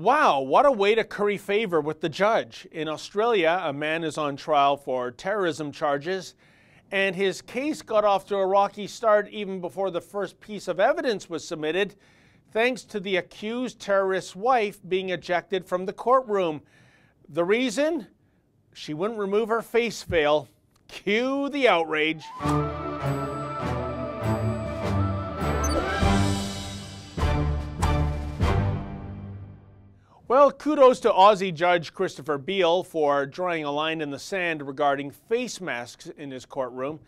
Wow, what a way to curry favor with the judge. In Australia, a man is on trial for terrorism charges, and his case got off to a rocky start even before the first piece of evidence was submitted, thanks to the accused terrorist's wife being ejected from the courtroom. The reason? She wouldn't remove her face veil. Cue the outrage. Well, kudos to Aussie Judge Christopher Beale for drawing a line in the sand regarding face masks in his courtroom.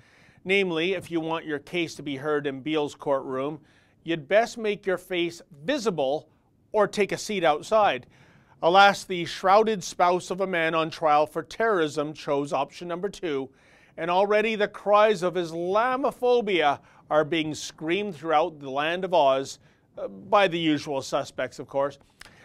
Namely, if you want your case to be heard in Beale's courtroom, you'd best make your face visible or take a seat outside. Alas, the shrouded spouse of a man on trial for terrorism chose option number 2, and already the cries of Islamophobia are being screamed throughout the land of Oz, by the usual suspects, of course.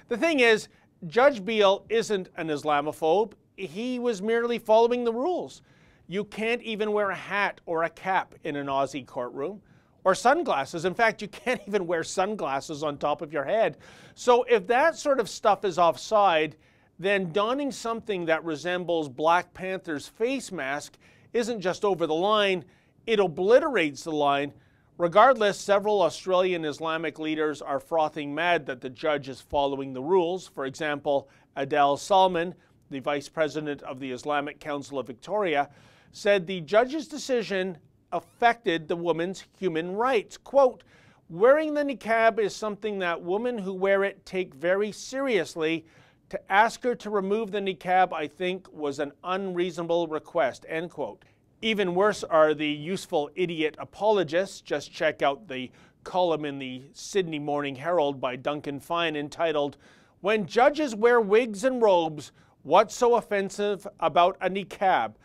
The thing is, Judge Beale isn't an Islamophobe. He was merely following the rules. You can't even wear a hat or a cap in an Aussie courtroom, or sunglasses. In fact, you can't even wear sunglasses on top of your head. So if that sort of stuff is offside, then donning something that resembles Black Panther's face mask isn't just over the line, it obliterates the line. Regardless, several Australian Islamic leaders are frothing mad that the judge is following the rules. For example, Adel Salman, the vice president of the Islamic Council of Victoria, said the judge's decision affected the woman's human rights. Quote, "Wearing the niqab is something that women who wear it take very seriously. To ask her to remove the niqab, I think, was an unreasonable request," end quote. Even worse are the useful idiot apologists. Just check out the column in the Sydney Morning Herald by Duncan Fine entitled, "When Judges Wear Wigs and Robes, What's So Offensive About a Niqab?"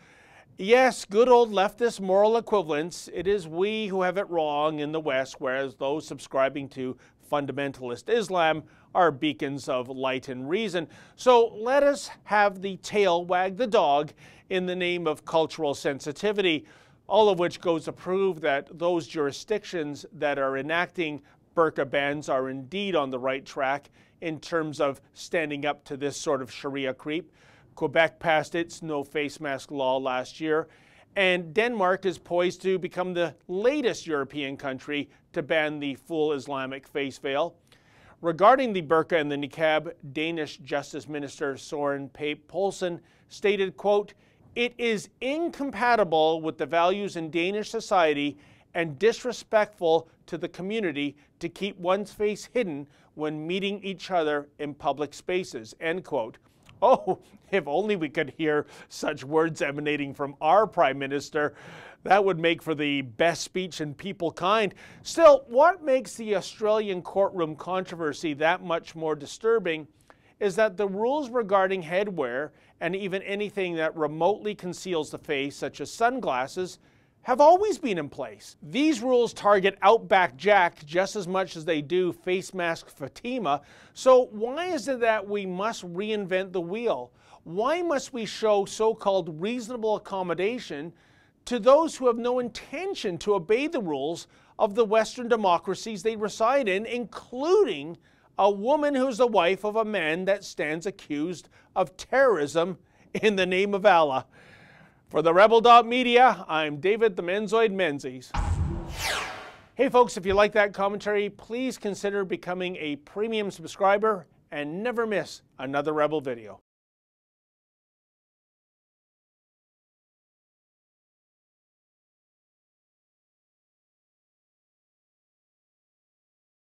Yes, good old leftist moral equivalence. It is we who have it wrong in the West, whereas those subscribing to fundamentalist Islam are beacons of light and reason. So let us have the tail wag the dog in the name of cultural sensitivity, all of which goes to prove that those jurisdictions that are enacting burqa bans are indeed on the right track in terms of standing up to this sort of Sharia creep. Quebec passed its no face mask law last year, and Denmark is poised to become the latest European country to ban the full Islamic face veil. Regarding the burqa and the niqab, Danish Justice Minister Søren Pape Poulsen stated, quote, "It is incompatible with the values in Danish society and disrespectful to the community to keep one's face hidden when meeting each other in public spaces," end quote. Oh, if only we could hear such words emanating from our Prime Minister. That would make for the best speech in people kind. Still, what makes the Australian courtroom controversy that much more disturbing is that the rules regarding headwear and even anything that remotely conceals the face, such as sunglasses, have always been in place. These rules target Outback Jack just as much as they do face mask Fatima. So why is it that we must reinvent the wheel? Why must we show so-called reasonable accommodation to those who have no intention to obey the rules of the Western democracies they reside in, including a woman who's the wife of a man that stands accused of terrorism in the name of Allah? For the Rebel.media, I'm David the Menzoid Menzies. Hey folks, if you like that commentary, please consider becoming a premium subscriber and never miss another Rebel video.